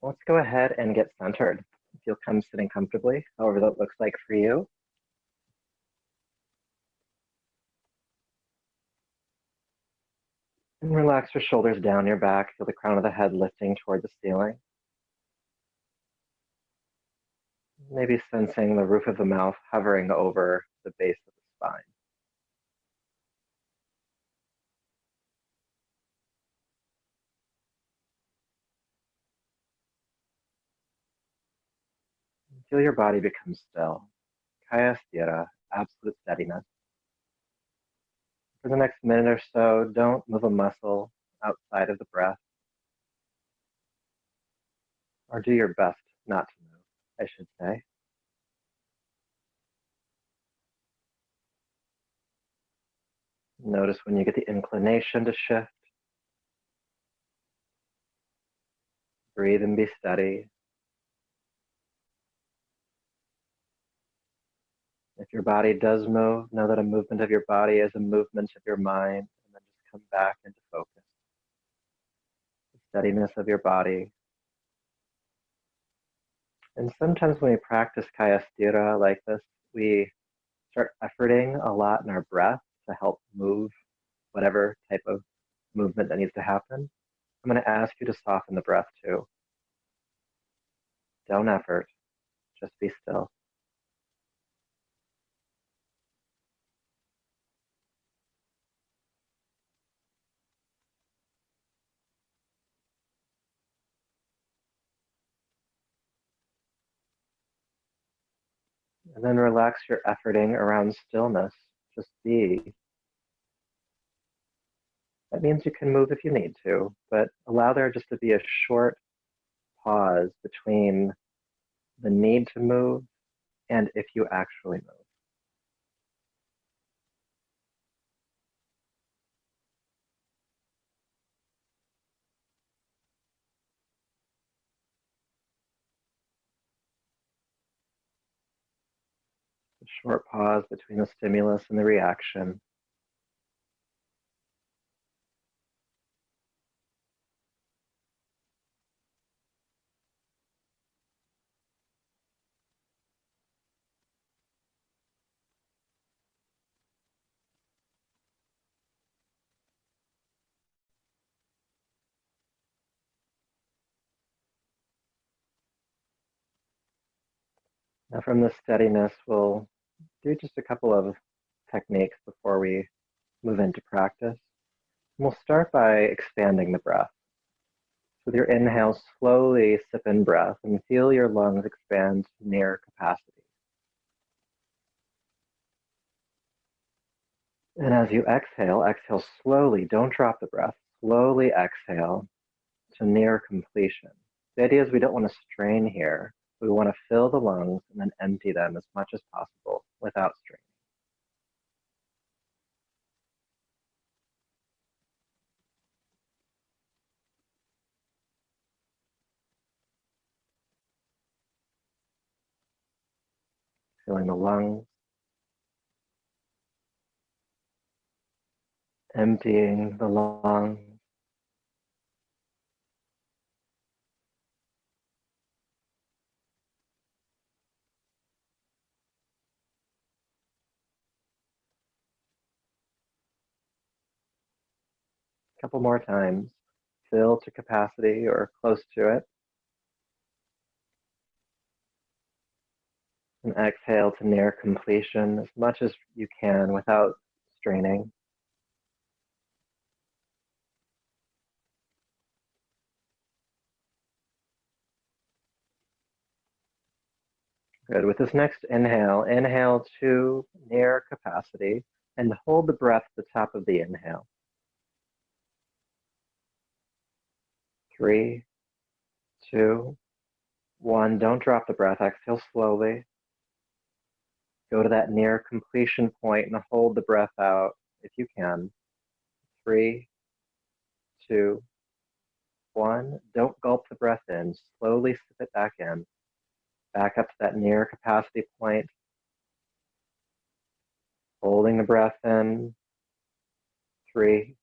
Let's go ahead and get centered. If you'll come sitting comfortably, however that looks like for you. And relax your shoulders down your back. Feel the crown of the head lifting toward the ceiling. Maybe sensing the roof of the mouth hovering over the base of the spine. Feel your body become still. Kaya sthira, absolute steadiness. For the next minute or so, don't move a muscle outside of the breath, or do your best not to move, I should say. Notice when you get the inclination to shift. Breathe and be steady. If your body does move, know that a movement of your body is a movement of your mind, and then just come back into focus. The steadiness of your body. And sometimes when we practice Kaya Sthira like this, we start efforting a lot in our breath to help move whatever type of movement that needs to happen. I'm going to ask you to soften the breath too. Don't effort, just be still. And then relax your efforting around stillness. Just be. That means you can move if you need to, but allow there just to be a short pause between the need to move and if you actually move. A short pause between the stimulus and the reaction. Now from this steadiness, we'll do just a couple of techniques before we move into practice. We'll start by expanding the breath. With your inhale, slowly sip in breath and feel your lungs expand near capacity. And as you exhale, exhale slowly. Don't drop the breath. Slowly exhale to near completion. The idea is we don't want to strain here. We want to fill the lungs and then empty them as much as possible without straining. Filling the lungs, emptying the lungs. A couple more times. Fill to capacity or close to it. And exhale to near completion as much as you can without straining. Good. With this next inhale, inhale to near capacity and hold the breath at the top of the inhale. 3, 2, 1. Don't drop the breath. Exhale slowly. Go to that near completion point and hold the breath out if you can. 3, 2, 1. Don't gulp the breath in. Slowly sip it back in. Back up to that near capacity point. Holding the breath in. 3,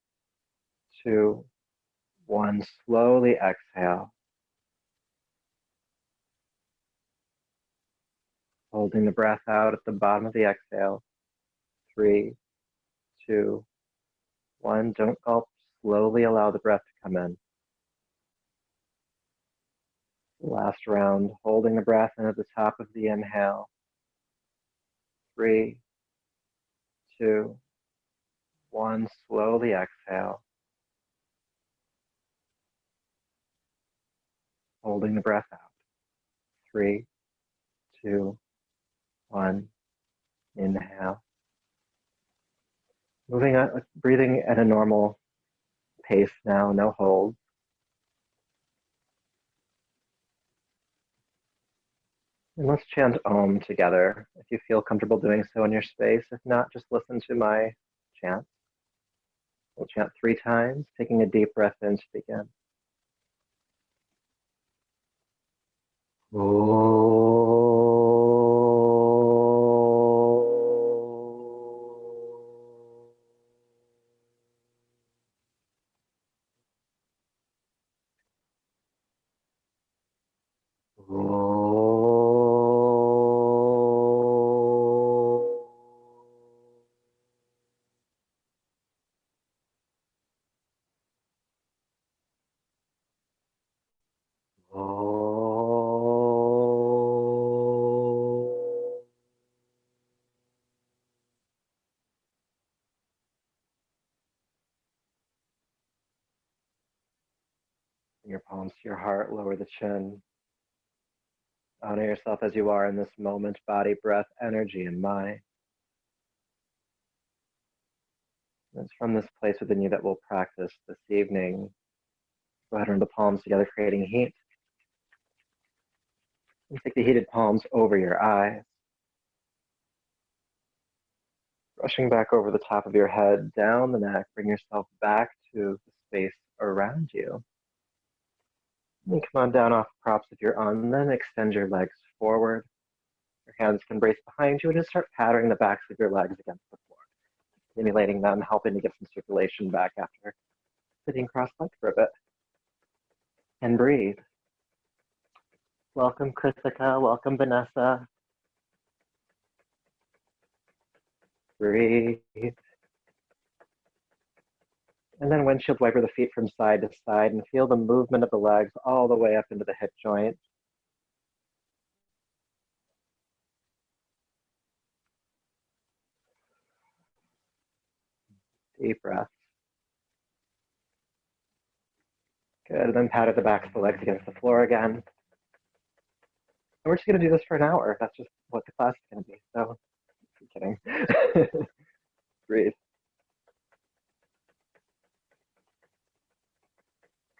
2, 1. Slowly exhale. Holding the breath out at the bottom of the exhale. 3, 2, 1. Don't gulp. Slowly allow the breath to come in. Last round, holding the breath in at the top of the inhale. 3, 2, 1. Slowly exhale. Holding the breath out. 3, 2, 1. Inhale. Moving on, breathing at a normal pace now, no hold. And let's chant Om together, if you feel comfortable doing so in your space. If not, just listen to my chant. We'll chant 3 times, taking a deep breath in to begin. Bring your palms to your heart, lower the chin. Honor yourself as you are in this moment, body, breath, energy, and mind. And it's from this place within you that we'll practice this evening. Go ahead and rub the palms together, creating heat. And take the heated palms over your eyes. Brushing back over the top of your head, down the neck, bring yourself back to the space around you. And come on down off the props if you're on, then extend your legs forward. Your hands can brace behind you and just start patting the backs of your legs against the floor, stimulating them, helping to get some circulation back after sitting cross-legged for a bit. And breathe. Welcome, Krithika. Welcome, Vanessa. Breathe. And then windshield wiper the feet from side to side and feel the movement of the legs all the way up into the hip joint. Deep breath. Good, and then pat at the backs of the legs against the floor again. And we're just gonna do this for an hour. That's just what the class is gonna be, so I'm kidding. Breathe.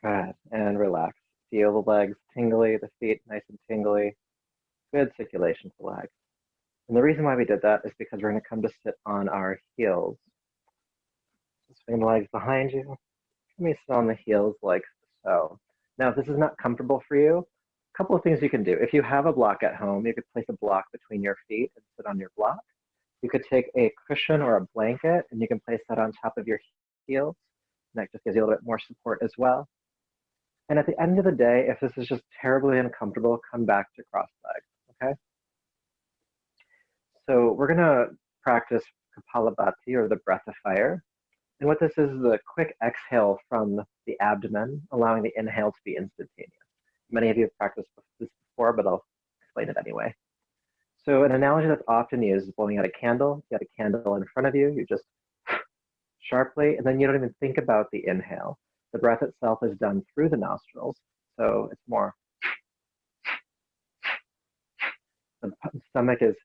Good, and relax. Feel the legs tingly, the feet nice and tingly. Good circulation to the legs. And the reason why we did that is because we're gonna come to sit on our heels. So swing the legs behind you. Let me sit on the heels like so. Now, if this is not comfortable for you, a couple of things you can do. If you have a block at home, you could place a block between your feet and sit on your block. You could take a cushion or a blanket and you can place that on top of your heels. And that just gives you a little bit more support as well. And at the end of the day, if this is just terribly uncomfortable, come back to cross legs, okay? So we're gonna practice Kapalabhati, or the breath of fire. And what this is a quick exhale from the abdomen, allowing the inhale to be instantaneous. Many of you have practiced this before, but I'll explain it anyway. So an analogy that's often used is blowing out a candle. You got a candle in front of you, you just sharply, and then you don't even think about the inhale. The breath itself is done through the nostrils, so it's more. The stomach is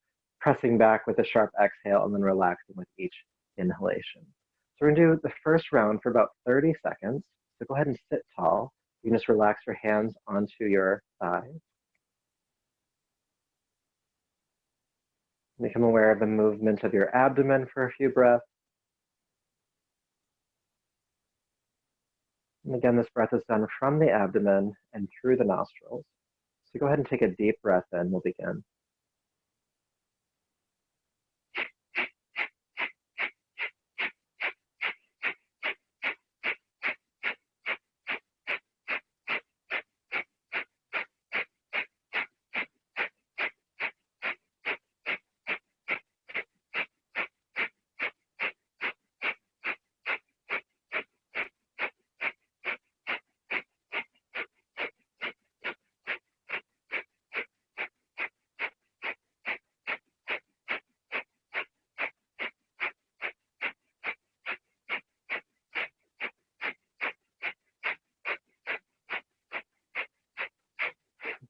pressing back with a sharp exhale and then relaxing with each inhalation. So we're gonna do the first round for about 30 seconds. So go ahead and sit tall. You can just relax your hands onto your thighs. Become aware of the movement of your abdomen for a few breaths. And again, this breath is done from the abdomen and through the nostrils. So go ahead and take a deep breath in. We'll begin.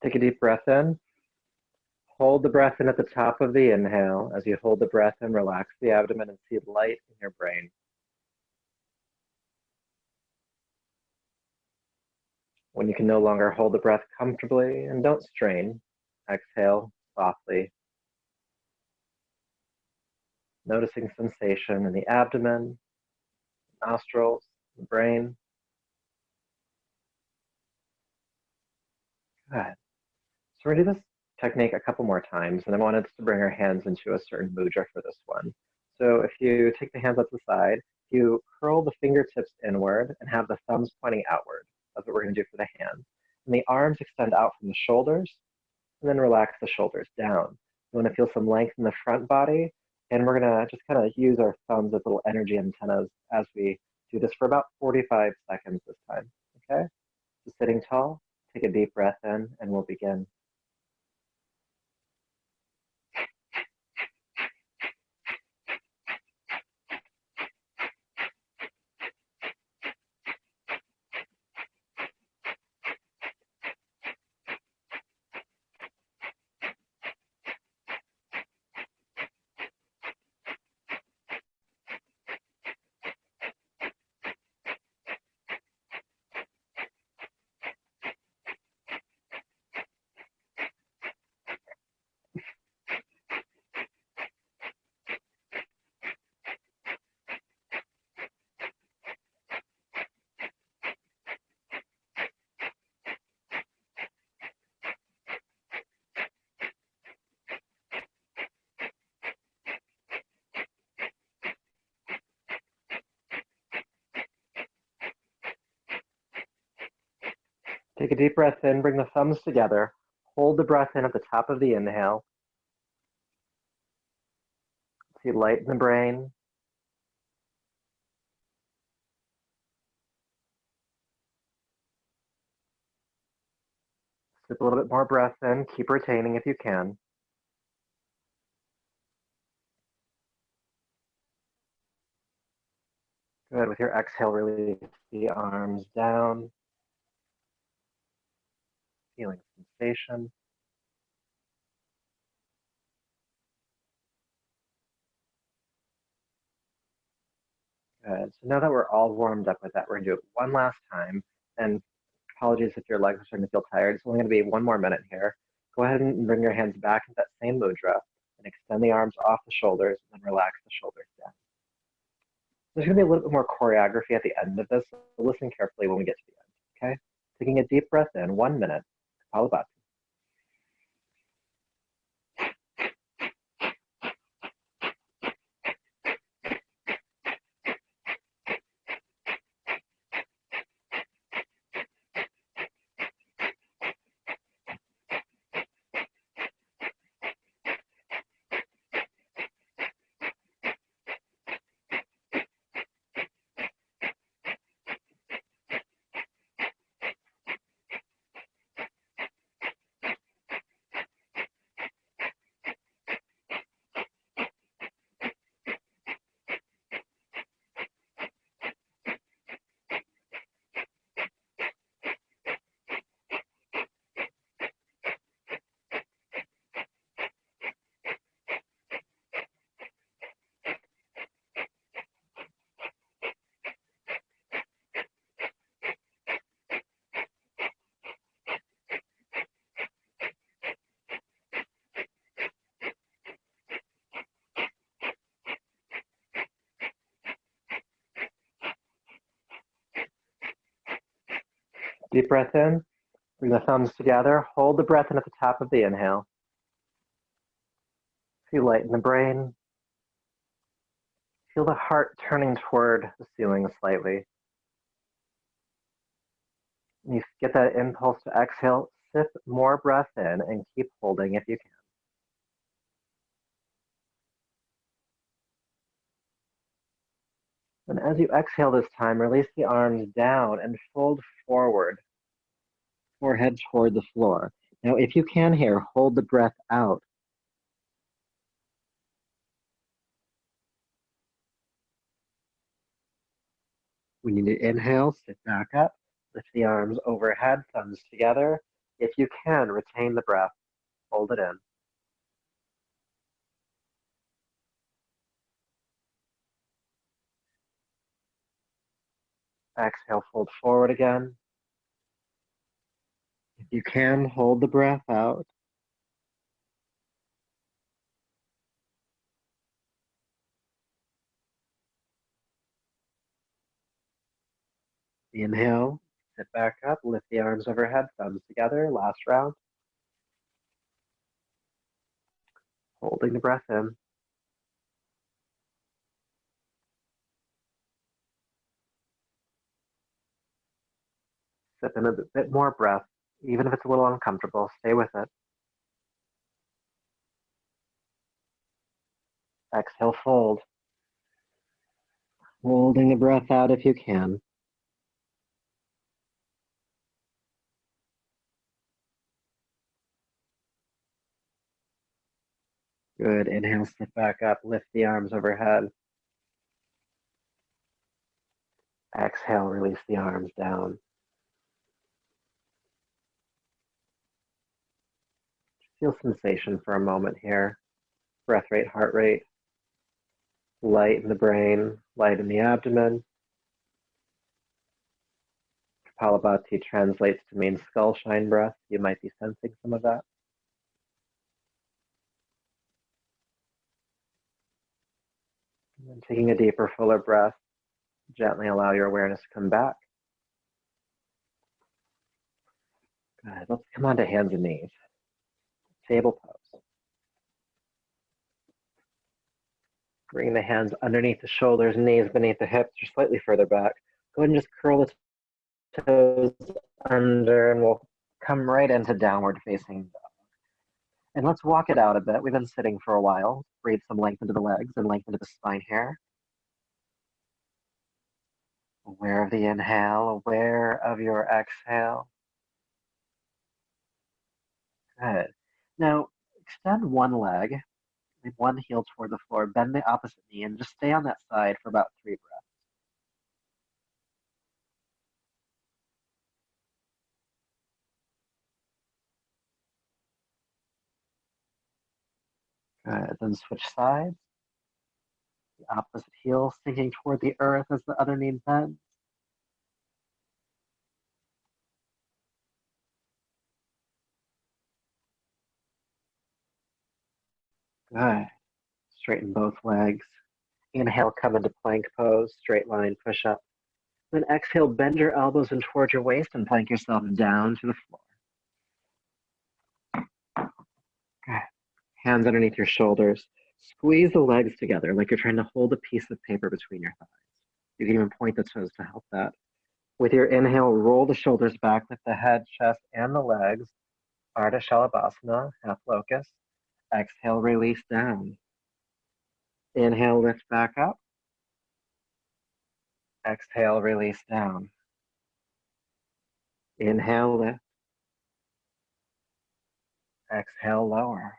Take a deep breath in. Hold the breath in at the top of the inhale. As you hold the breath in, relax the abdomen and see light in your brain. When you can no longer hold the breath comfortably and don't strain, exhale softly, noticing sensation in the abdomen, nostrils, the brain. Good. So we're going to do this technique a couple more times, and I wanted to bring our hands into a certain mudra for this one. So if you take the hands up to the side, you curl the fingertips inward and have the thumbs pointing outward. That's what we're going to do for the hands. And the arms extend out from the shoulders, and then relax the shoulders down. You want to feel some length in the front body, and we're going to just kind of use our thumbs as little energy antennas as we do this for about 45 seconds this time, okay? So sitting tall, take a deep breath in, and we'll begin. Take a deep breath in, bring the thumbs together, hold the breath in at the top of the inhale. See light in the brain. Sip a little bit more breath in, keep retaining if you can. Good, with your exhale, release the arms down, feeling sensation. Good, so now that we're all warmed up with that, we're gonna do it one last time. And apologies if your legs are starting to feel tired. It's only gonna be 1 more minute here. Go ahead and bring your hands back into that same mudra and extend the arms off the shoulders and then relax the shoulders down. There's going to be a little bit more choreography at the end of this, so listen carefully when we get to the end, okay? Taking a deep breath in, 1 minute, Kapalabhati. Deep breath in, bring the thumbs together, hold the breath in at the top of the inhale. Feel light in the brain. Feel the heart turning toward the ceiling slightly. When you get that impulse to exhale, sip more breath in and keep holding if you can. And as you exhale this time, release the arms down and fold forward, forehead toward the floor. Now, if you can here, hold the breath out. When you inhale, sit back up, lift the arms overhead, thumbs together, If you can, retain the breath, hold it in. Exhale, fold forward again. If you can, hold the breath out. Inhale, sit back up, lift the arms overhead, thumbs together, last round. Holding the breath in. Sip in a bit more breath, even if it's a little uncomfortable, stay with it. Exhale, fold. Holding the breath out if you can. Good. Inhale, sit back up, lift the arms overhead. Exhale, release the arms down. Feel sensation for a moment here. Breath rate, heart rate. Light in the brain, light in the abdomen. Kapalabhati translates to mean skull shine breath. You might be sensing some of that. And then taking a deeper, fuller breath, gently allow your awareness to come back. Good. Let's come onto hands and knees. Table pose. Bring the hands underneath the shoulders, knees beneath the hips, or slightly further back. Go ahead and just curl the toes under, and we'll come right into downward facing dog. And let's walk it out a bit. We've been sitting for a while. Breathe some length into the legs and length into the spine here. Aware of the inhale, aware of your exhale. Good. Now, extend one leg, leave one heel toward the floor, bend the opposite knee, and just stay on that side for about 3 breaths. Good. Then switch sides. The opposite heel sinking toward the earth as the other knee bends. Good. Straighten both legs. Inhale, come into plank pose, straight line push up. Then exhale, bend your elbows in towards your waist and plank yourself down to the floor. Good. Hands underneath your shoulders. Squeeze the legs together like you're trying to hold a piece of paper between your thighs. You can even point the toes to help that. With your inhale, roll the shoulders back, lift the head, chest, and the legs. Ardha Shalabhasana, half locust. Exhale, release down. Inhale, lift back up. Exhale, release down. Inhale, lift. Exhale, lower.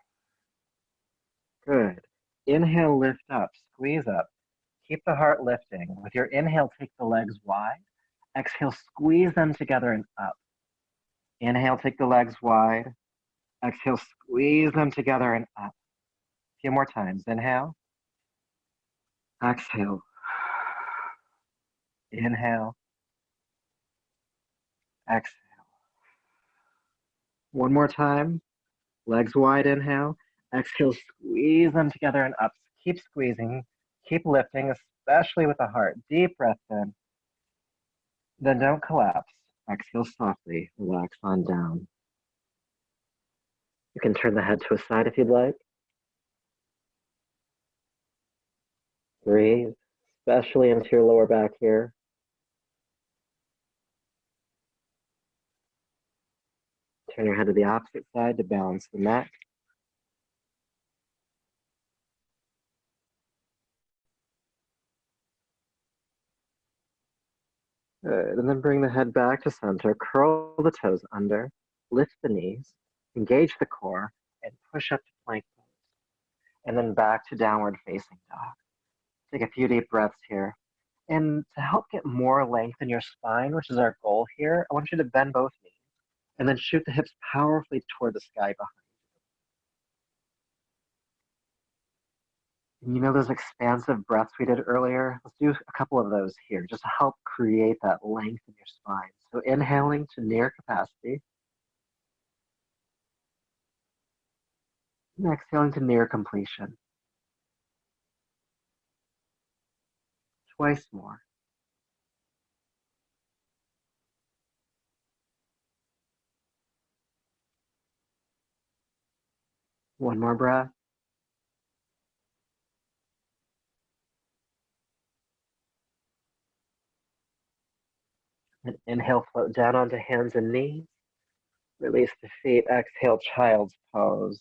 Good. Inhale, lift up, squeeze up. Keep the heart lifting. With your inhale, take the legs wide. Exhale, squeeze them together and up. Inhale, take the legs wide. Exhale, squeeze them together and up. A few more times. Inhale. Exhale. Inhale. Exhale. One more time. Legs wide, inhale. Exhale, squeeze them together and up. Keep squeezing. Keep lifting, especially with the heart. Deep breath in. Then don't collapse. Exhale softly. Relax on down. You can turn the head to a side if you'd like. Breathe, especially into your lower back here. Turn your head to the opposite side to balance the neck. Good, and then bring the head back to center, curl the toes under, lift the knees, engage the core, and push up to plank pose. And then back to downward facing dog. Take a few deep breaths here. And to help get more length in your spine, which is our goal here, I want you to bend both knees and then shoot the hips powerfully toward the sky behind. And you know those expansive breaths we did earlier? Let's do a couple of those here, just to help create that length in your spine. So inhaling to near capacity, and exhaling to near completion. Twice more. One more breath. And inhale, float down onto hands and knees. Release the feet. Exhale, child's pose.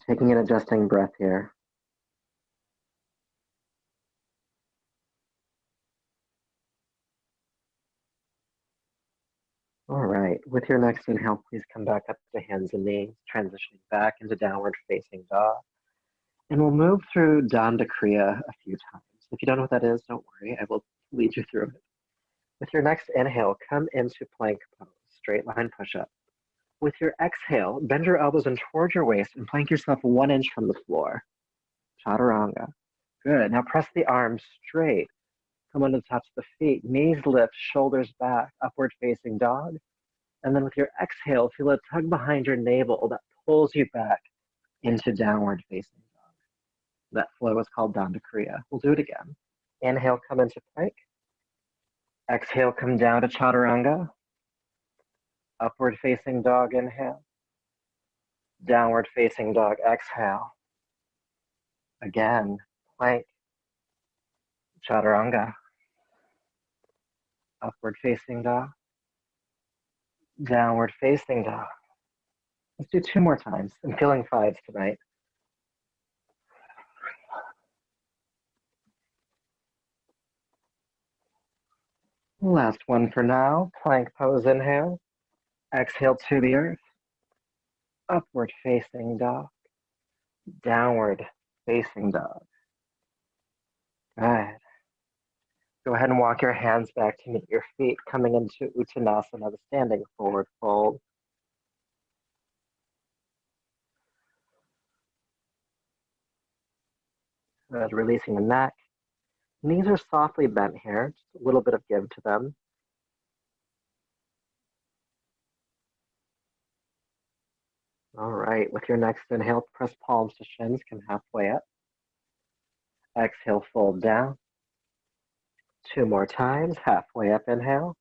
Taking an adjusting breath here. All right, with your next inhale, please come back up to hands and knees, transitioning back into downward facing dog. And we'll move through Danda Kriya a few times. If you don't know what that is, don't worry, I will lead you through it. With your next inhale, come into plank pose, straight line push-up. With your exhale, bend your elbows in towards your waist and plank yourself 1 inch from the floor. Chaturanga. Good, now press the arms straight. Come on to the tops of the feet, knees lift, shoulders back, upward facing dog. And then with your exhale, feel a tug behind your navel that pulls you back into downward facing dog. That flow is called Danda Kriya. We'll do it again. Inhale, come into plank. Exhale, come down to Chaturanga. Upward facing dog, inhale. Downward facing dog, exhale. Again, plank. Chaturanga. Upward facing dog. Downward facing dog. Let's do 2 more times. I'm feeling 5s tonight. Last one for now. Plank pose, inhale. Exhale to the earth. Upward facing dog. Downward facing dog. Good. Go ahead and walk your hands back to meet your feet, coming into Uttanasana, the standing forward fold. Good. Releasing the neck. Knees are softly bent here, just a little bit of give to them. All right, with your next inhale, press palms to shins, come halfway up. Exhale, fold down. 2 more times, halfway up, inhale.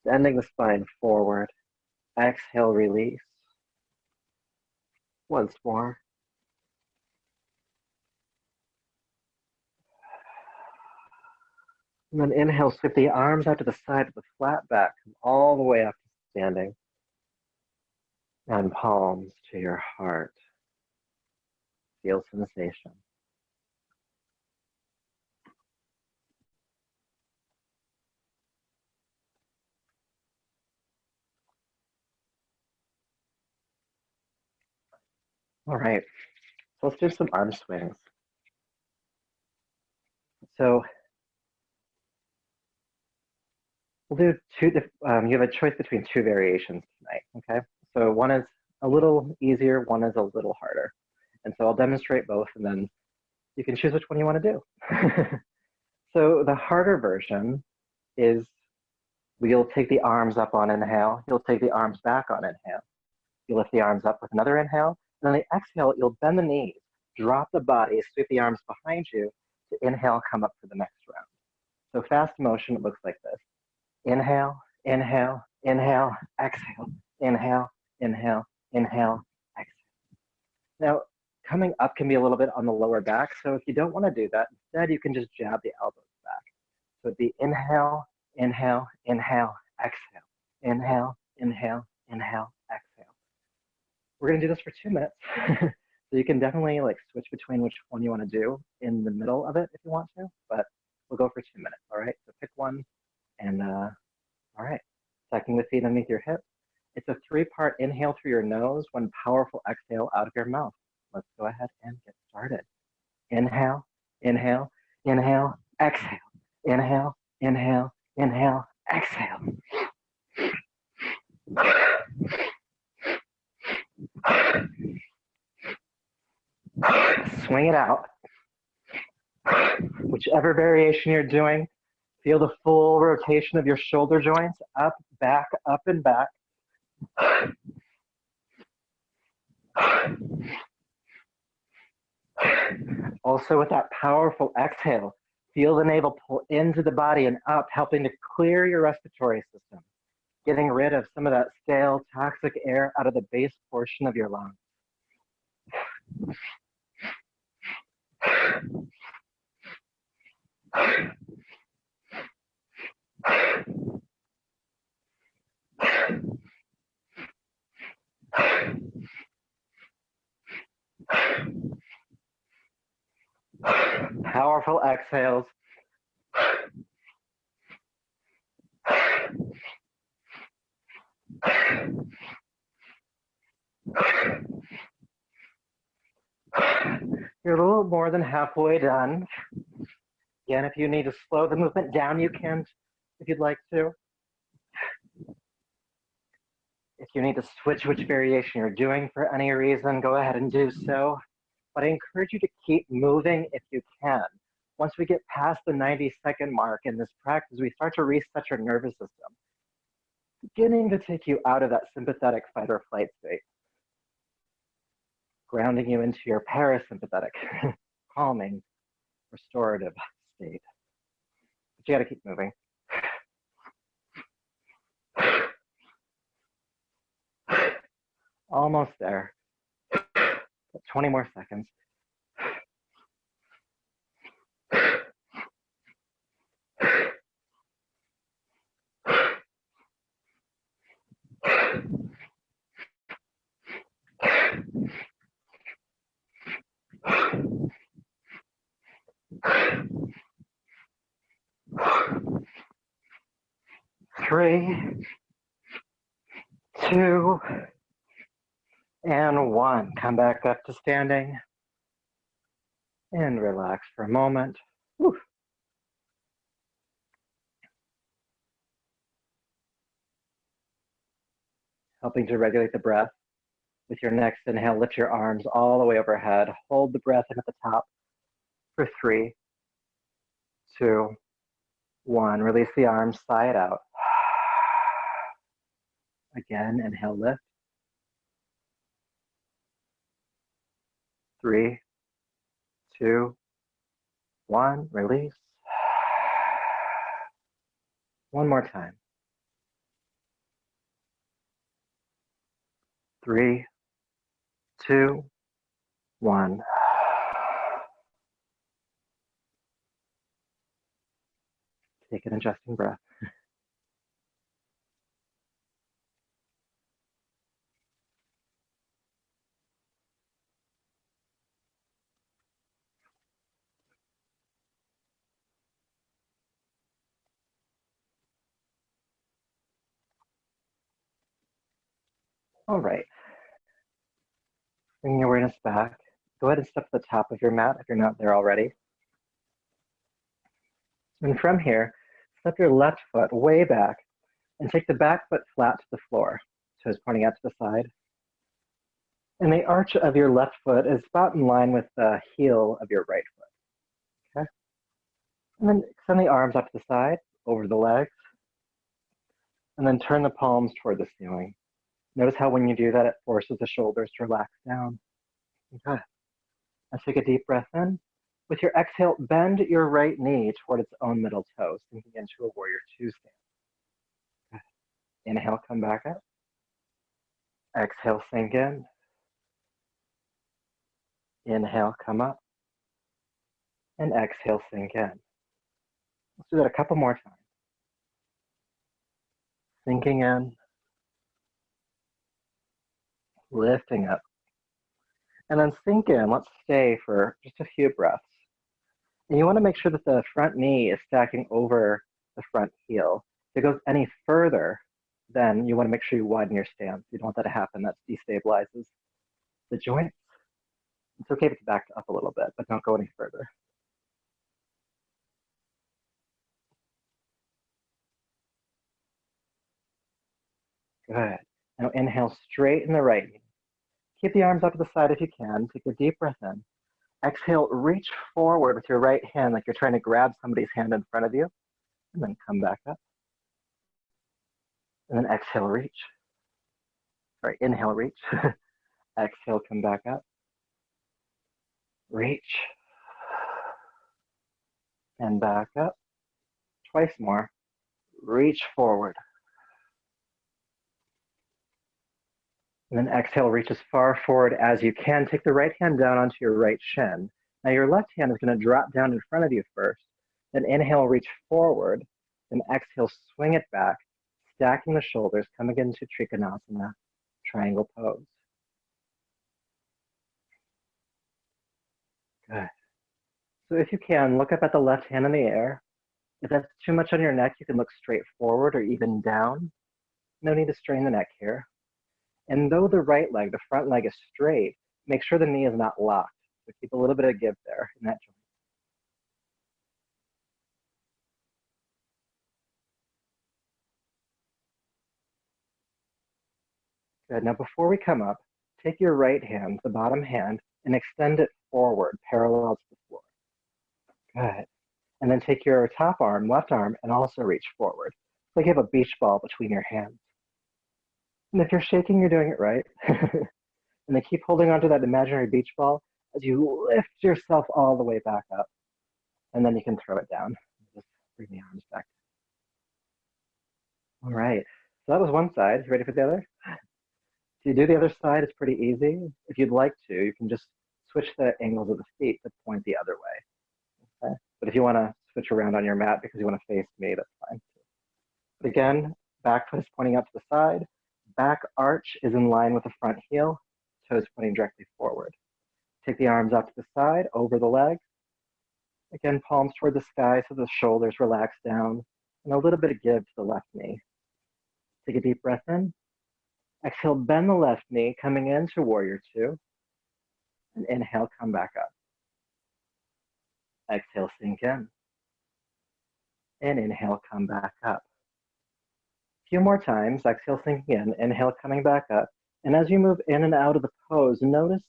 Extending the spine forward. Exhale, release. Once more. And then inhale, sweep the arms out to the side of the flat back, come all the way up to standing. And palms to your heart. Feel sensation. All right, so let's do some arm swings. So we'll do you have a choice between 2 variations tonight, okay? So one is a little easier, one is a little harder. And so I'll demonstrate both and then you can choose which one you want to do. So the harder version is you'll take the arms up on inhale, you'll take the arms back on inhale. You lift the arms up with another inhale, and on the exhale, you'll bend the knees, drop the body, sweep the arms behind you to inhale, come up for the next round. So fast motion, it looks like this. Inhale, inhale, inhale, exhale, inhale, inhale, inhale, exhale. Now, coming up can be a little bit on the lower back, so if you don't want to do that, instead you can just jab the elbows back. So it'd be inhale, inhale, inhale, exhale. Inhale, inhale, inhale, exhale. We're going to do this for 2 minutes. So you can definitely like switch between which one you want to do in the middle of it if you want to, but we'll go for 2 minutes, all right? So pick one and all right. Tucking the feet underneath your hip. It's a 3-part inhale through your nose, 1 powerful exhale out of your mouth. Let's go ahead and get started. Inhale, inhale, inhale, exhale. Inhale, inhale, inhale, exhale. Swing it out. Whichever variation you're doing, feel the full rotation of your shoulder joints, up, and back. Also with that powerful exhale, feel the navel pull into the body and up, helping to clear your respiratory system, getting rid of some of that stale, toxic air out of the base portion of your lungs. Powerful exhales. You're a little more than halfway done. Again, if you need to slow the movement down, you can, if you'd like to. If you need to switch which variation you're doing for any reason, go ahead and do so. But I encourage you to keep moving if you can. Once we get past the 90-second mark in this practice, we start to reset your nervous system, beginning to take you out of that sympathetic fight or flight state, grounding you into your parasympathetic, calming, restorative state. But you gotta keep moving. Almost there. 20 more seconds. Three, two, and one. Come back up to standing and relax for a moment. Whew. Helping to regulate the breath. With your next inhale, lift your arms all the way overhead. Hold the breath in at the top for 3, 2, 1. Release the arms, sigh it out. Again, inhale, lift. 3, 2, 1. Release. One more time. 3, 2, 1. Take an adjusting breath. All right. Bring your awareness back. Go ahead and step to the top of your mat if you're not there already. And from here, step your left foot way back and take the back foot flat to the floor, toes pointing out to the side. And the arch of your left foot is about in line with the heel of your right foot. Okay? And then extend the arms up to the side, over the legs, and then turn the palms toward the ceiling. Notice how when you do that, it forces the shoulders to relax down. Okay. Now take a deep breath in. With your exhale, bend your right knee toward its own middle toe, sinking into a warrior 2 stand. Okay. Inhale, come back up. Exhale, sink in. Inhale, come up. And exhale, sink in. Let's do that a couple more times. Sinking in. Lifting up. And then sink in. Let's stay for just a few breaths. And you want to make sure that the front knee is stacking over the front heel. If it goes any further, then you want to make sure you widen your stance. You don't want that to happen. That destabilizes the joints. It's okay if it's backed up a little bit, but don't go any further. Good. Now inhale, straighten the right knee. Keep the arms up to the side if you can. Take a deep breath in. Exhale, reach forward with your right hand like you're trying to grab somebody's hand in front of you. And then come back up. And then exhale, reach. Sorry, inhale, reach. Exhale, come back up. Reach. And back up. Twice more. Reach forward. And then exhale, reach as far forward as you can. Take the right hand down onto your right shin. Now your left hand is going to drop down in front of you first. Then inhale, reach forward. Then exhale, swing it back, stacking the shoulders, coming into Trikonasana, triangle pose. Good. So if you can, look up at the left hand in the air. If that's too much on your neck, you can look straight forward or even down. No need to strain the neck here. And though the right leg, the front leg is straight, make sure the knee is not locked. So keep a little bit of give there in that joint. Good. Now before we come up, take your right hand, the bottom hand, and extend it forward, parallel to the floor. Good. And then take your top arm, left arm, and also reach forward. It's like you have a beach ball between your hands. And if you're shaking, you're doing it right. And then keep holding onto that imaginary beach ball as you lift yourself all the way back up. And then you can throw it down. Just bring the arms back. All right. So that was one side. You ready for the other? If you do the other side, it's pretty easy. If you'd like to, you can just switch the angles of the feet to point the other way. Okay? But if you want to switch around on your mat because you want to face me, that's fine. But again, back foot is pointing out to the side. Back arch is in line with the front heel. Toes pointing directly forward. Take the arms up to the side, over the leg. Again, palms toward the sky so the shoulders relax down. And a little bit of give to the left knee. Take a deep breath in. Exhale, bend the left knee, coming into warrior two. And inhale, come back up. Exhale, sink in. And inhale, come back up. A few more times, exhale, sinking in, inhale, coming back up. And as you move in and out of the pose, notice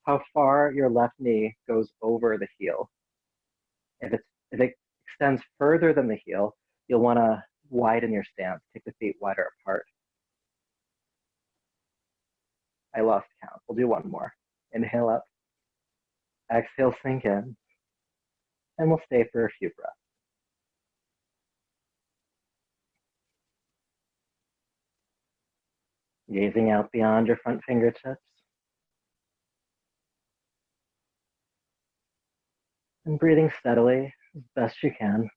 how far your left knee goes over the heel. If it extends further than the heel, you'll want to widen your stance. Take the feet wider apart. I lost count. We'll do one more. Inhale up. Exhale, sink in. And we'll stay for a few breaths. Gazing out beyond your front fingertips. And breathing steadily as best you can.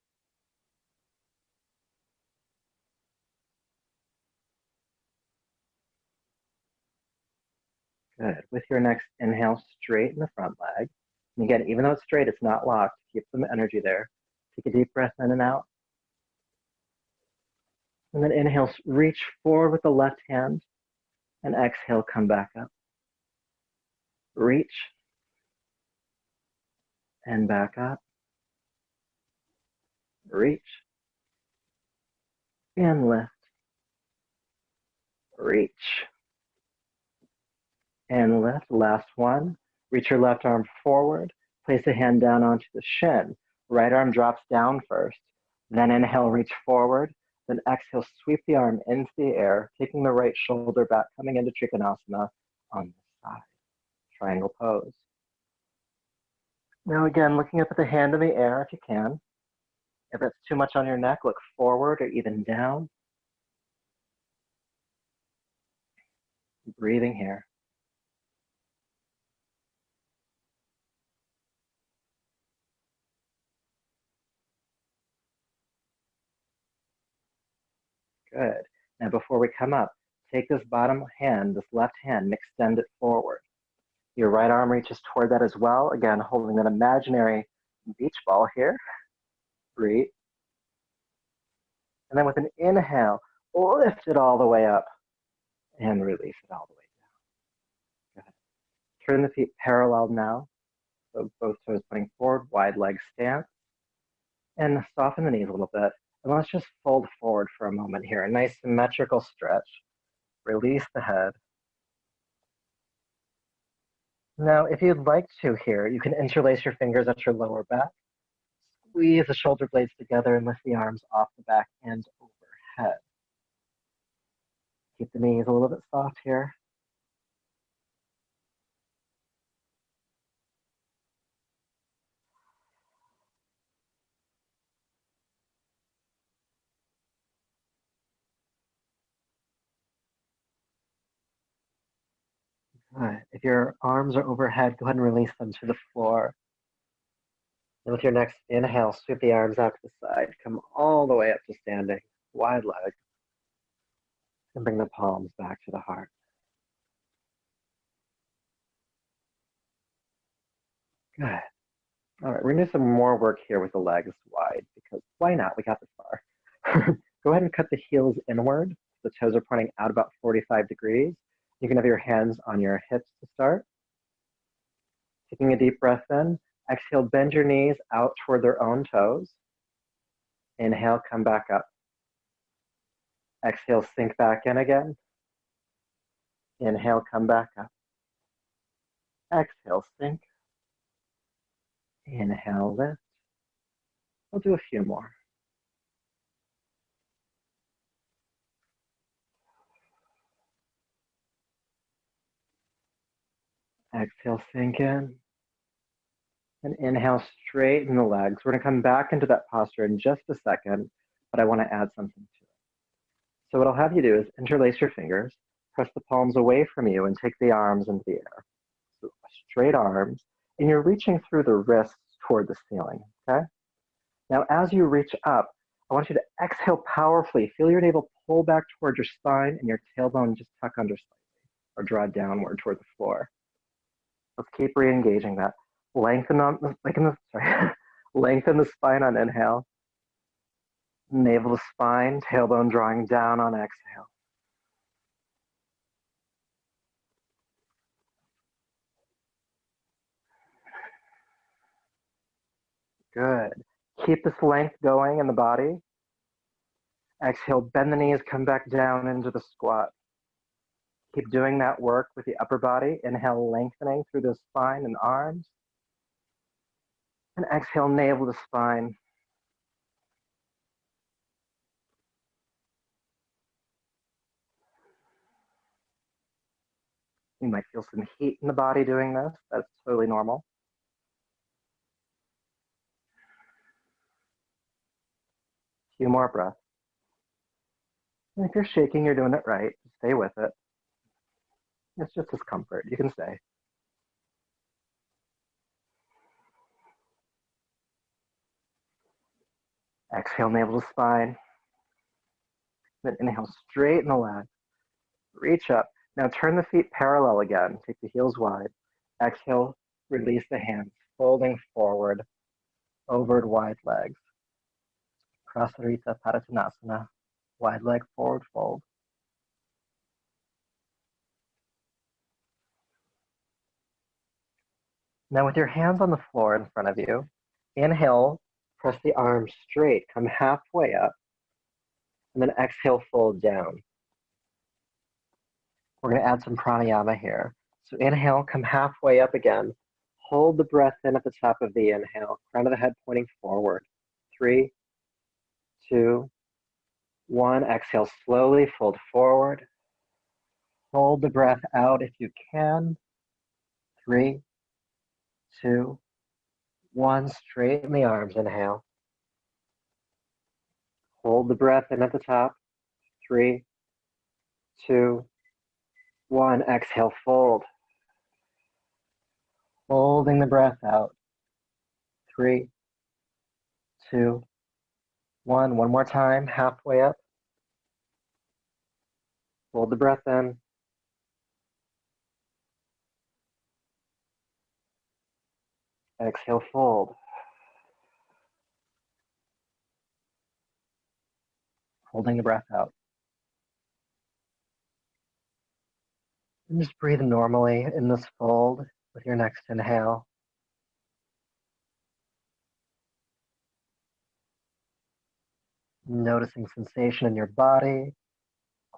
Good. With your next inhale, straighten the front leg. And again, even though it's straight, it's not locked. Keep some energy there. Take a deep breath in and out. And then inhale, reach forward with the left hand. And exhale, come back up. Reach. And back up. Reach. And lift. Reach. And lift. Last one. Reach your left arm forward. Place a hand down onto the shin. Right arm drops down first. Then inhale, reach forward. Then exhale, sweep the arm into the air, taking the right shoulder back, coming into Trikonasana on the side. Triangle pose. Now again, looking up at the hand in the air if you can. If it's too much on your neck, look forward or even down. Breathing here. Good. Now before we come up, take this bottom hand, this left hand, and extend it forward. Your right arm reaches toward that as well. Again, holding that imaginary beach ball here. Breathe. And then with an inhale, lift it all the way up and release it all the way down. Good. Turn the feet parallel now. So both toes pointing forward, wide leg stance. And soften the knees a little bit. And let's just fold forward for a moment here. A nice symmetrical stretch. Release the head. Now, if you'd like to here, you can interlace your fingers at your lower back. Squeeze the shoulder blades together and lift the arms off the back and overhead. Keep the knees a little bit soft here. Good. If your arms are overhead, go ahead and release them to the floor. And with your next inhale, sweep the arms out to the side. Come all the way up to standing, wide legs. And bring the palms back to the heart. Good. All right, we're gonna do some more work here with the legs wide because why not? We got this far. Go ahead and cut the heels inward. The toes are pointing out about 45 degrees. You can have your hands on your hips to start. Taking a deep breath in. Exhale, bend your knees out toward their own toes. Inhale, come back up. Exhale, sink back in again. Inhale, come back up. Exhale, sink. Inhale, lift. We'll do a few more. Exhale, sink in. And inhale, straighten the legs. We're gonna come back into that posture in just a second, but I wanna add something to it. So what I'll have you do is interlace your fingers, press the palms away from you and take the arms into the air. So straight arms, and you're reaching through the wrists toward the ceiling, okay? Now, as you reach up, I want you to exhale powerfully. Feel your navel pull back toward your spine and your tailbone just tuck under slightly or draw downward toward the floor. Let's keep re-engaging that. Lengthen the spine on inhale. Navel to spine, tailbone drawing down on exhale. Good. Keep this length going in the body. Exhale, bend the knees, come back down into the squat. Keep doing that work with the upper body. Inhale, lengthening through the spine and arms. And exhale, navel to spine. You might feel some heat in the body doing this. That's totally normal. A few more breaths. And if you're shaking, you're doing it right. Stay with it. It's just discomfort. You can stay. Exhale, navel to spine. Then inhale, straighten the legs. Reach up. Now turn the feet parallel again. Take the heels wide. Exhale, release the hands, folding forward, over wide legs. Prasarita Padottanasana, wide leg forward fold. Now with your hands on the floor in front of you, inhale, press the arms straight, come halfway up, and then exhale, fold down. We're gonna add some pranayama here. So inhale, come halfway up again. Hold the breath in at the top of the inhale, crown of the head pointing forward. 3, 2, 1. Exhale, slowly fold forward. Hold the breath out if you can. 3, 2, 1. Straighten the arms, inhale. Hold the breath in at the top. 3, 2, 1. Exhale, fold. Holding the breath out. 3, 2, 1. One more time, halfway up. Hold the breath in. Exhale, fold. Holding the breath out. And just breathe normally in this fold with your next inhale. Noticing sensation in your body,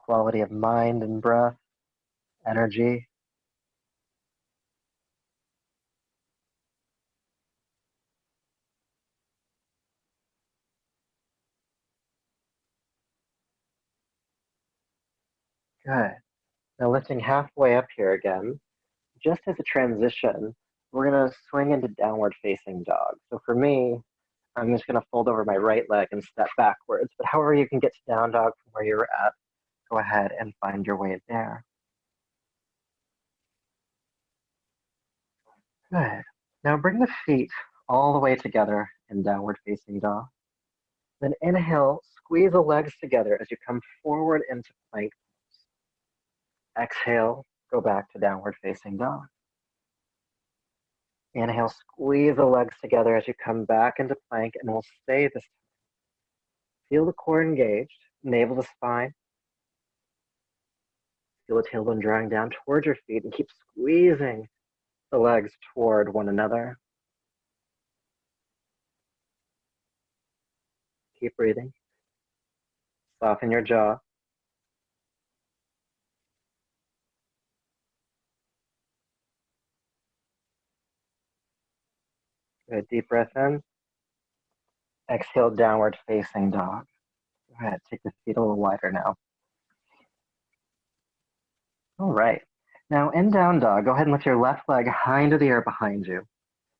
quality of mind and breath, energy. Good. Now lifting halfway up here again, just as a transition, we're going to swing into downward facing dog. So for me, I'm just going to fold over my right leg and step backwards. But however you can get to down dog from where you're at, go ahead and find your way there. Good. Now bring the feet all the way together in downward facing dog. Then inhale, squeeze the legs together as you come forward into plank pose. Exhale, go back to downward facing dog. Inhale, squeeze the legs together as you come back into plank, and we'll stay this time. Feel the core engaged, navel to spine. Feel the tailbone drawing down towards your feet, and keep squeezing the legs toward one another. Keep breathing. Soften your jaw. Good, deep breath in. Exhale, downward facing dog. Go ahead, take the feet a little wider now. All right. Now in down dog, go ahead and lift your left leg high into the air behind you.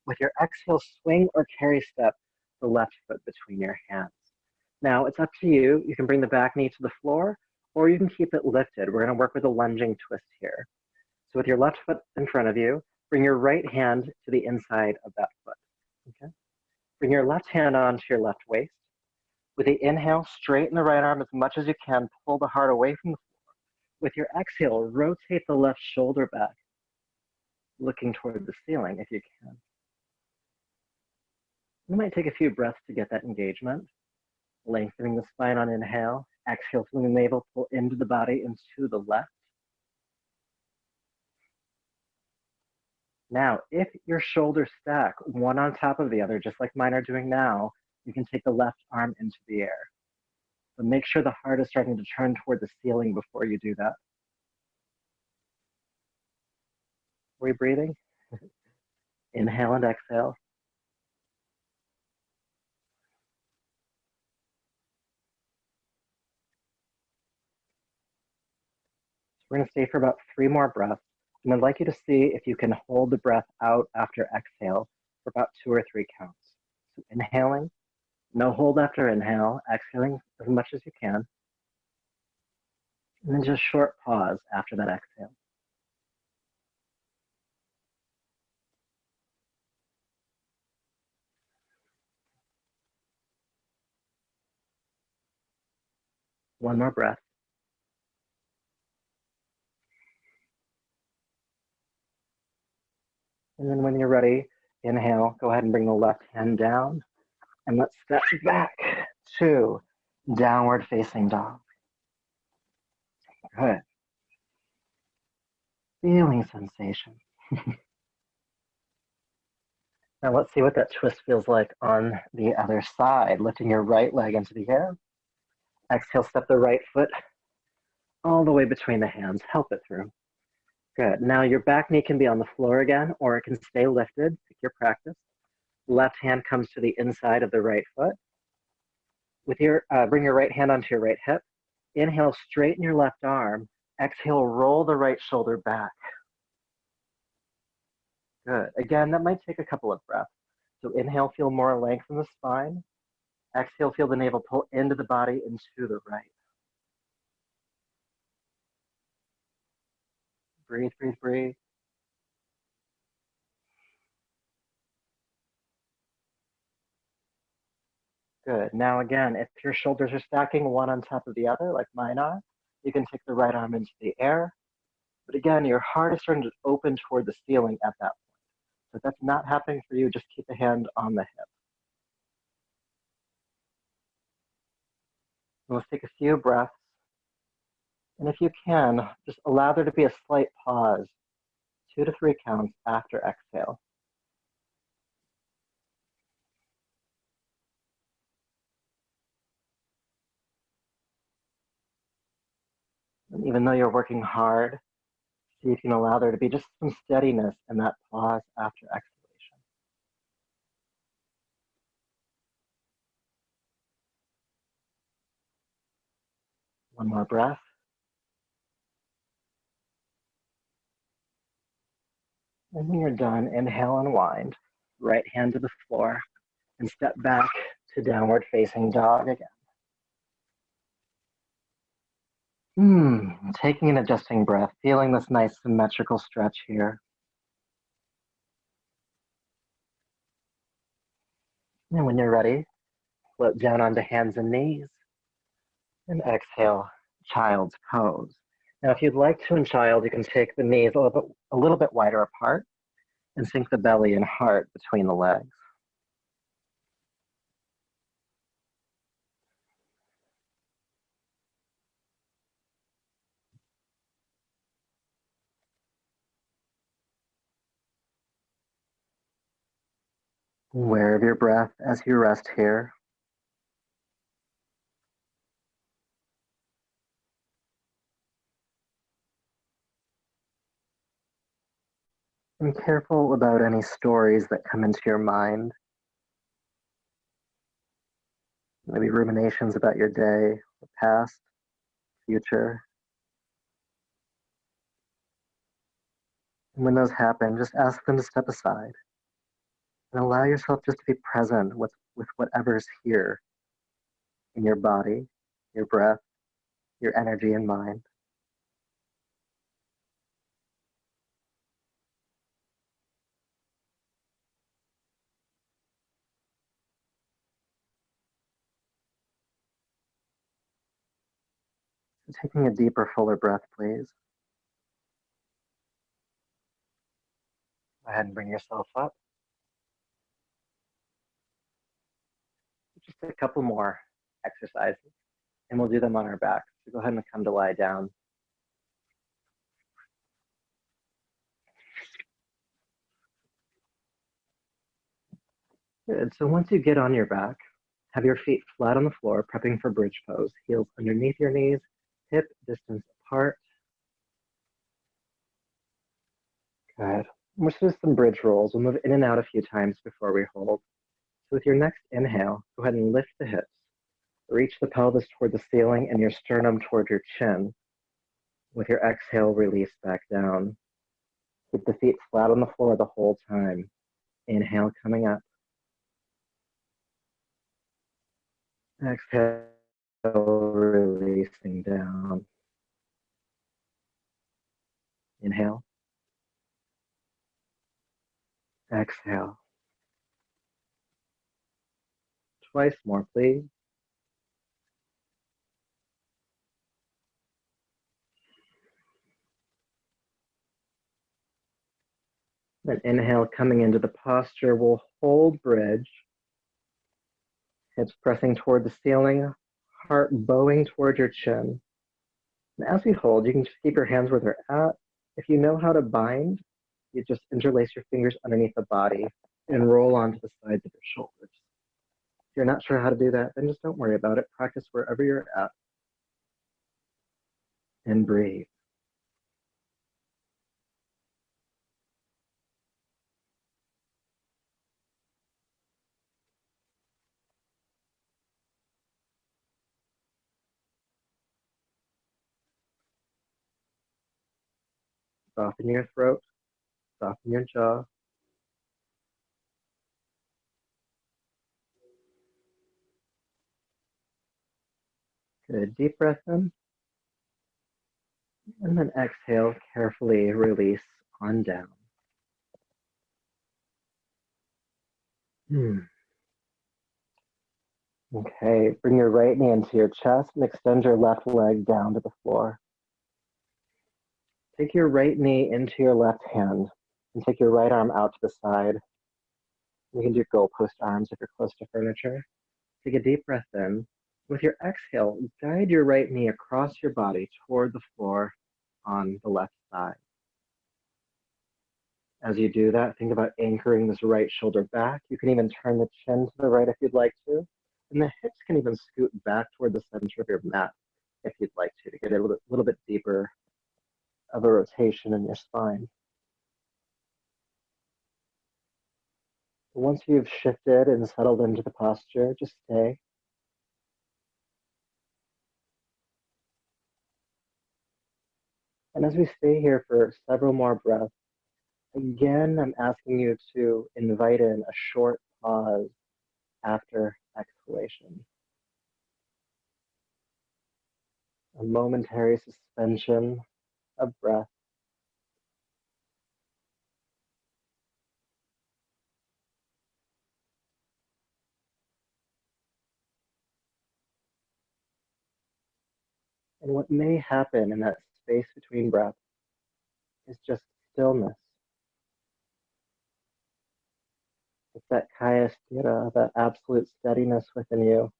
With your exhale, swing or carry step the left foot between your hands. Now it's up to you. You can bring the back knee to the floor, or you can keep it lifted. We're going to work with a lunging twist here. So with your left foot in front of you, bring your right hand to the inside of that foot. Okay. Bring your left hand onto your left waist. With the inhale, straighten the right arm as much as you can. Pull the heart away from the floor. With your exhale, rotate the left shoulder back, looking toward the ceiling if you can. You might take a few breaths to get that engagement. Lengthening the spine on inhale. Exhale, swing the navel, pull into the body and to the left. Now, if your shoulders stack one on top of the other, just like mine are doing now, you can take the left arm into the air. But make sure the heart is starting to turn toward the ceiling before you do that. Are we breathing? Inhale and exhale. We're going to stay for about 3 more breaths. And I'd like you to see if you can hold the breath out after exhale for about 2 or 3 counts. So inhaling, no hold after inhale, exhaling as much as you can. And then just short pause after that exhale. One more breath. And then when you're ready, inhale, go ahead and bring the left hand down. And let's step back to downward facing dog. Good. Feeling sensation. Now let's see what that twist feels like on the other side. Lifting your right leg into the air. Exhale, step the right foot all the way between the hands. Help it through. Good. Now your back knee can be on the floor again, or it can stay lifted. Pick your practice. Left hand comes to the inside of the right foot. With your, bring your right hand onto your right hip. Inhale, straighten your left arm. Exhale, roll the right shoulder back. Good. Again, that might take a couple of breaths. So inhale, feel more length in the spine. Exhale, feel the navel pull into the body and to the right. Breathe, breathe, breathe. Good. Now again, if your shoulders are stacking one on top of the other, like mine are, you can take the right arm into the air. But again, your heart is starting to open toward the ceiling at that point. So if that's not happening for you, just keep the hand on the hip. And let's take a few breaths. And if you can, just allow there to be a slight pause, 2 to 3 counts after exhale. even though you're working hard, see if you can allow there to be just some steadiness in that pause after exhalation. One more breath. And when you're done, inhale, unwind. Right hand to the floor and step back to downward facing dog again. Taking an adjusting breath, feeling this nice symmetrical stretch here. And when you're ready, float down onto hands and knees and exhale, child's pose. Now, if you'd like to in child, you can take the knees a little bit wider apart and sink the belly and heart between the legs. Aware of your breath as you rest here. And careful about any stories that come into your mind. Maybe ruminations about your day, the past, future. And when those happen, just ask them to step aside and allow yourself just to be present with whatever's here in your body, your breath, your energy and mind. So taking a deeper, fuller breath, please. Go ahead and bring yourself up. Just a couple more exercises, and we'll do them on our back. So go ahead and come to lie down. Good. So once you get on your back, have your feet flat on the floor, prepping for bridge pose. Heels underneath your knees, hip distance apart. Good. Let's do some bridge rolls. We'll move in and out a few times before we hold. So with your next inhale, go ahead and lift the hips. Reach the pelvis toward the ceiling and your sternum toward your chin. With your exhale, release back down. Keep the feet flat on the floor the whole time. Inhale, coming up. Exhale, releasing down. Inhale. Exhale. Twice more, please. Then inhale, coming into the posture. We'll hold bridge. Hips pressing toward the ceiling, heart bowing toward your chin. And as we hold, you can just keep your hands where they're at. If you know how to bind, you just interlace your fingers underneath the body and roll onto the sides of your shoulders. If you're not sure how to do that, then just don't worry about it. Practice wherever you're at. And breathe. Soften your throat, soften your jaw. Good, deep breath in. And then exhale, carefully release on down. Okay, bring your right knee into your chest and extend your left leg down to the floor. Take your right knee into your left hand and take your right arm out to the side. You can do goalpost arms if you're close to furniture. Take a deep breath in. With your exhale, guide your right knee across your body toward the floor on the left side. As you do that, think about anchoring this right shoulder back. You can even turn the chin to the right if you'd like to. And the hips can even scoot back toward the center of your mat if you'd like to get a little bit deeper of a rotation in your spine. Once you've shifted and settled into the posture, just stay. And as we stay here for several more breaths, again, I'm asking you to invite in a short pause after exhalation. A momentary suspension of breath. And what may happen in that space between breaths is just stillness. It's that kaya sthira, that absolute steadiness within you.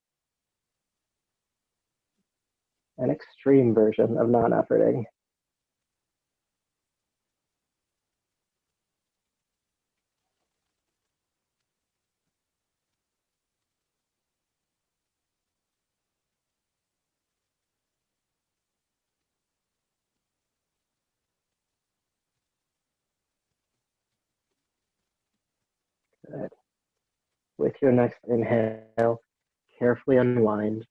An extreme version of non-efforting. Good. With your next inhale, carefully unwind.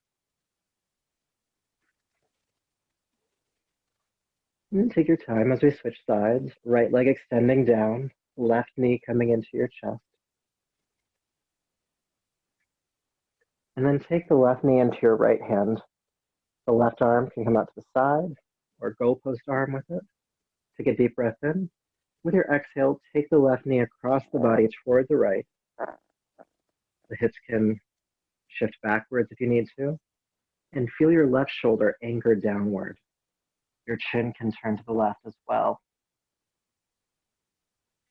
And then take your time as we switch sides. Right leg extending down, left knee coming into your chest. And then take the left knee into your right hand. The left arm can come out to the side or goalpost arm with it. Take a deep breath in. With your exhale, take the left knee across the body toward the right. The hips can shift backwards if you need to. And feel your left shoulder anchored downward. Your chin can turn to the left as well.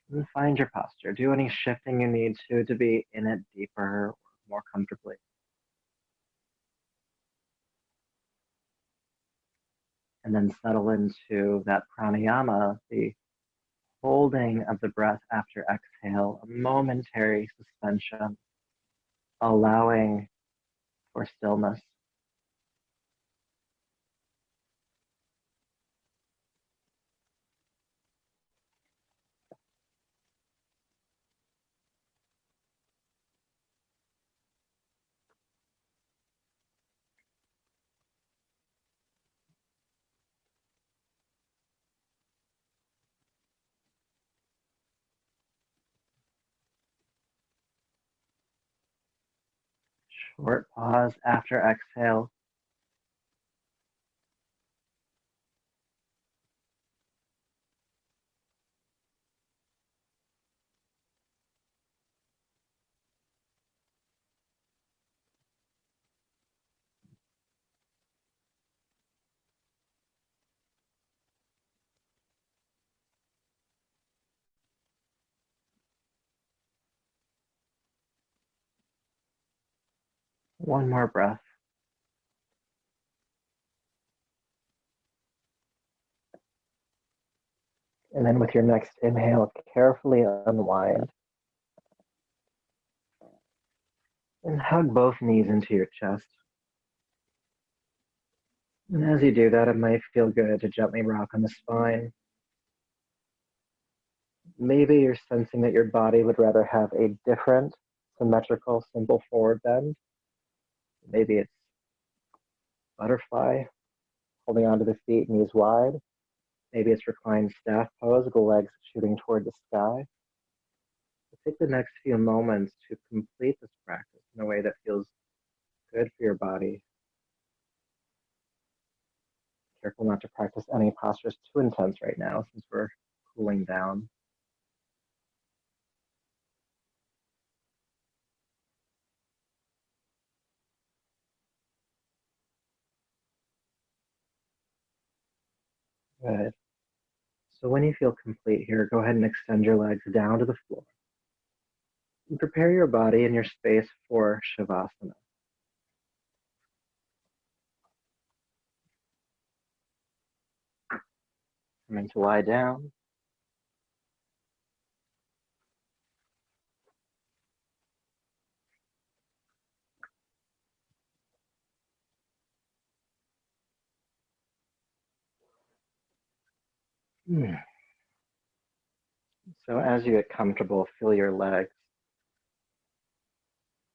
And find your posture. Do any shifting you need to be in it deeper or more comfortably. And then settle into that pranayama, the holding of the breath after exhale, a momentary suspension, allowing for stillness. Short pause after exhale. One more breath. And then with your next inhale, carefully unwind. And hug both knees into your chest. And as you do that, it might feel good to gently rock on the spine. Maybe you're sensing that your body would rather have a different, symmetrical, simple forward bend. Maybe it's butterfly, holding onto the feet, knees wide. Maybe it's reclined staff pose, the legs shooting toward the sky. Take the next few moments to complete this practice in a way that feels good for your body. Careful not to practice any postures too intense right now since we're cooling down. Good. So when you feel complete here, go ahead and extend your legs down to the floor. And prepare your body and your space for Shavasana. Coming to lie down. So as you get comfortable, feel your legs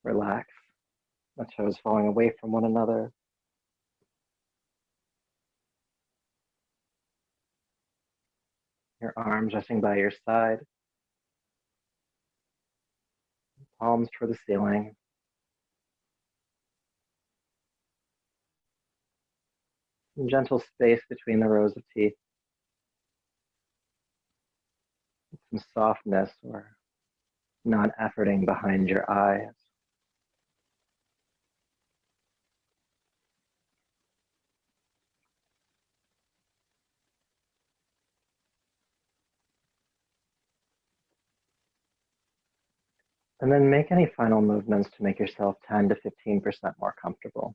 relax, the toes falling away from one another. Your arms resting by your side, palms toward the ceiling. Some gentle space between the rows of teeth. Some softness or non-efforting behind your eyes. And then make any final movements to make yourself 10 to 15% more comfortable.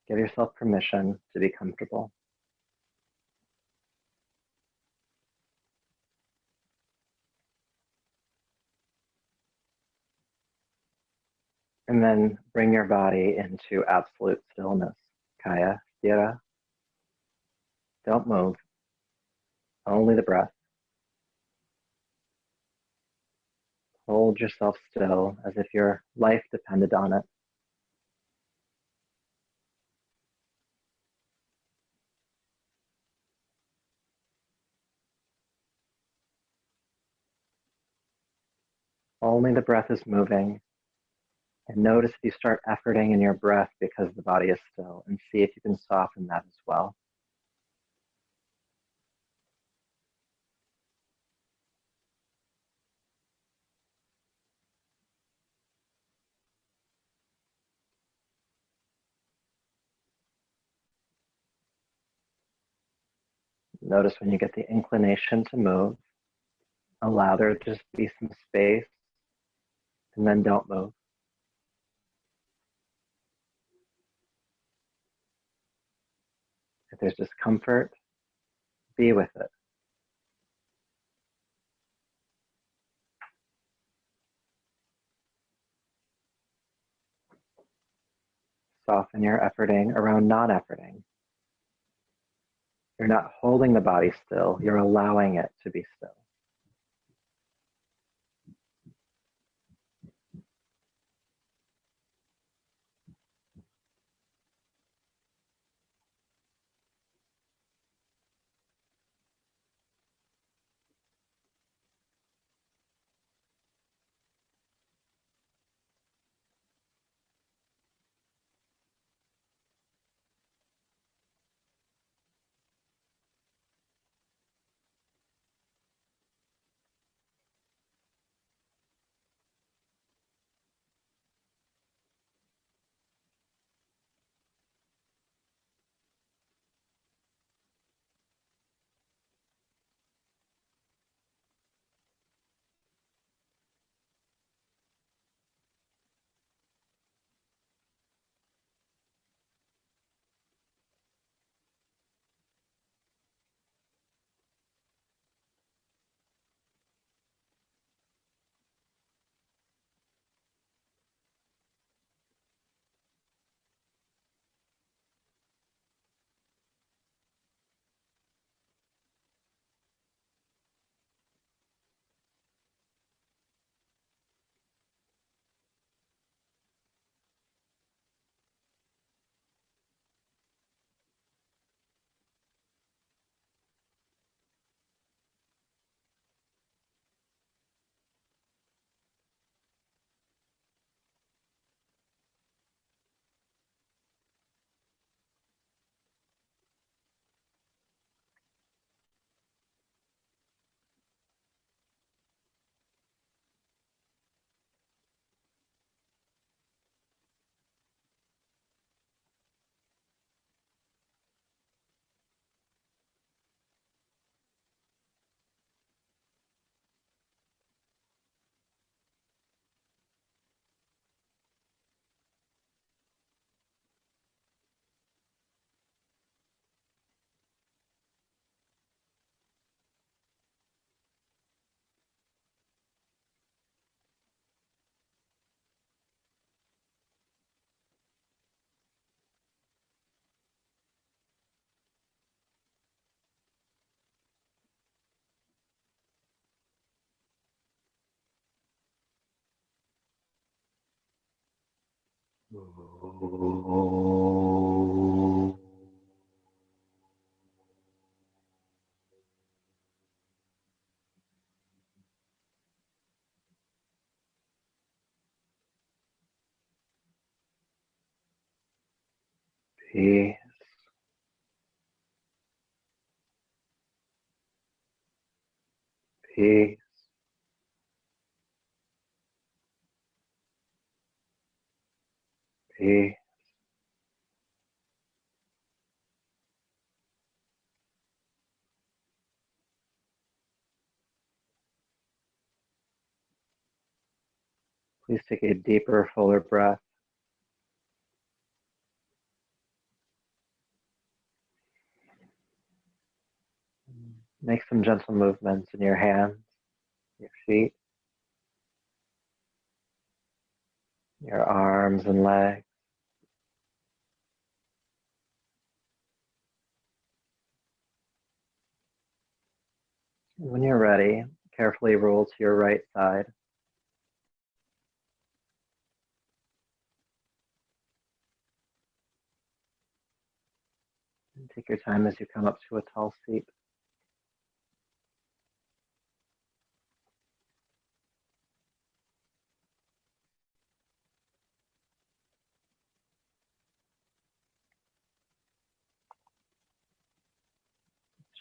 Give yourself permission to be comfortable. And then bring your body into absolute stillness. Kaya, Stira. Don't move. Only the breath. Hold yourself still as if your life depended on it. Only the breath is moving. And notice if you start efforting in your breath because the body is still, and see if you can soften that as well. Notice when you get the inclination to move, allow there to just be some space, and then don't move. If there's discomfort, be with it. Soften your efforting around non-efforting. You're not holding the body still, you're allowing it to be still. Peace, peace, peace. Please take a deeper, fuller breath. Make some gentle movements in your hands, your feet, your arms and legs. When you're ready, carefully roll to your right side. And take your time as you come up to a tall seat.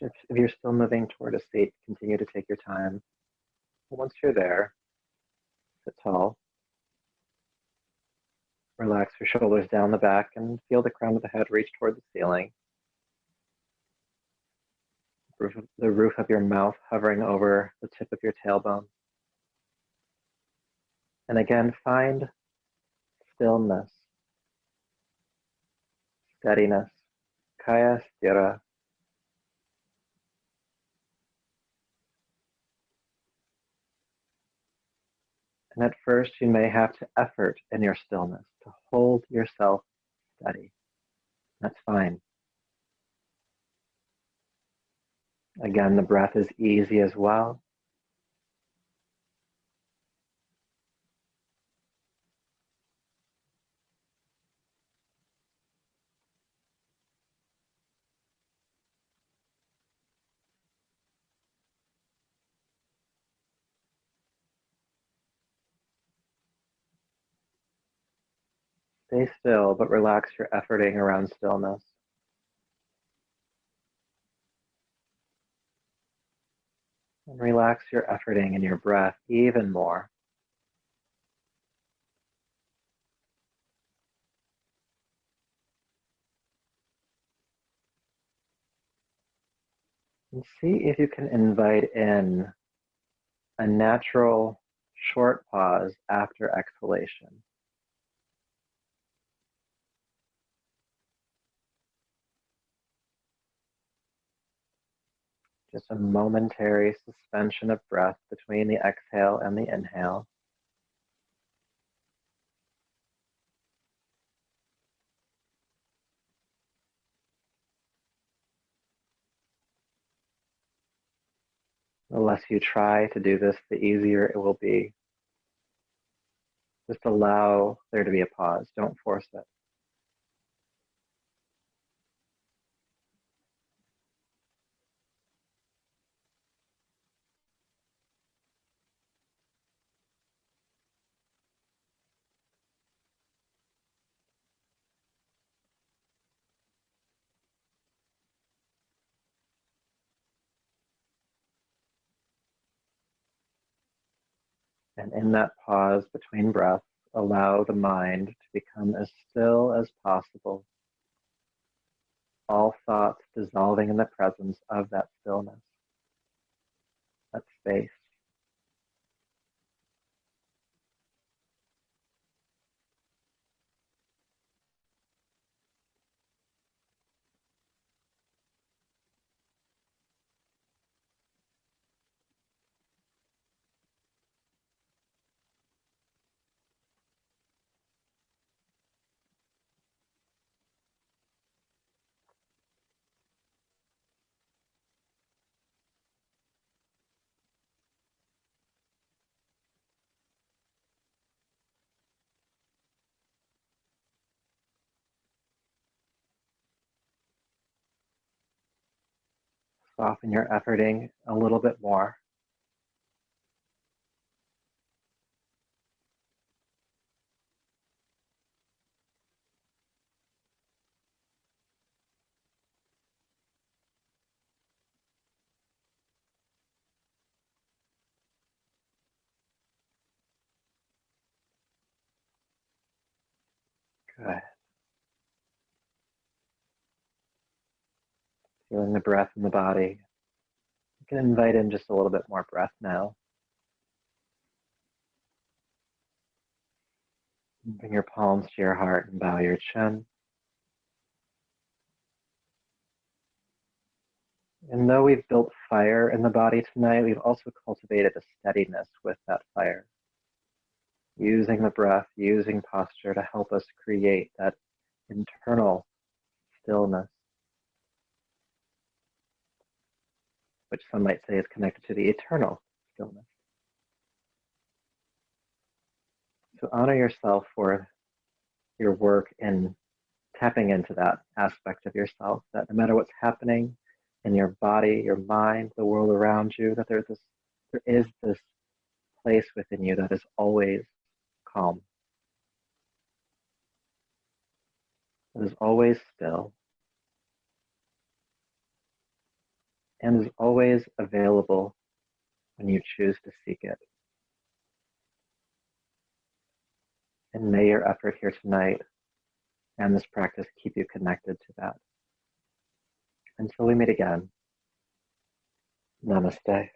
If you're still moving toward a seat, continue to take your time. Once you're there, sit tall. Relax your shoulders down the back and feel the crown of the head reach toward the ceiling. The roof of your mouth hovering over the tip of your tailbone. And again, find stillness, steadiness, kaya stira. And at first, you may have to effort in your stillness to hold yourself steady. That's fine. Again, the breath is easy as well. Stay still, but relax your efforting around stillness. And relax your efforting in your breath even more. And see if you can invite in a natural short pause after exhalation. Just a momentary suspension of breath between the exhale and the inhale. The less you try to do this, the easier it will be. Just allow there to be a pause. Don't force it. And in that pause between breaths, allow the mind to become as still as possible. All thoughts dissolving in the presence of that stillness, that space. Soften your efforting a little bit more. Good. Feeling the breath in the body. You can invite in just a little bit more breath now. Bring your palms to your heart and bow your chin. And though we've built fire in the body tonight, we've also cultivated a steadiness with that fire. Using the breath, using posture to help us create that internal stillness, which some might say is connected to the eternal stillness. So honor yourself for your work in tapping into that aspect of yourself, that no matter what's happening in your body, your mind, the world around you, that there is this place within you that is always calm, that is always still, and is always available when you choose to seek it. And may your effort here tonight and this practice keep you connected to that. Until we meet again, namaste.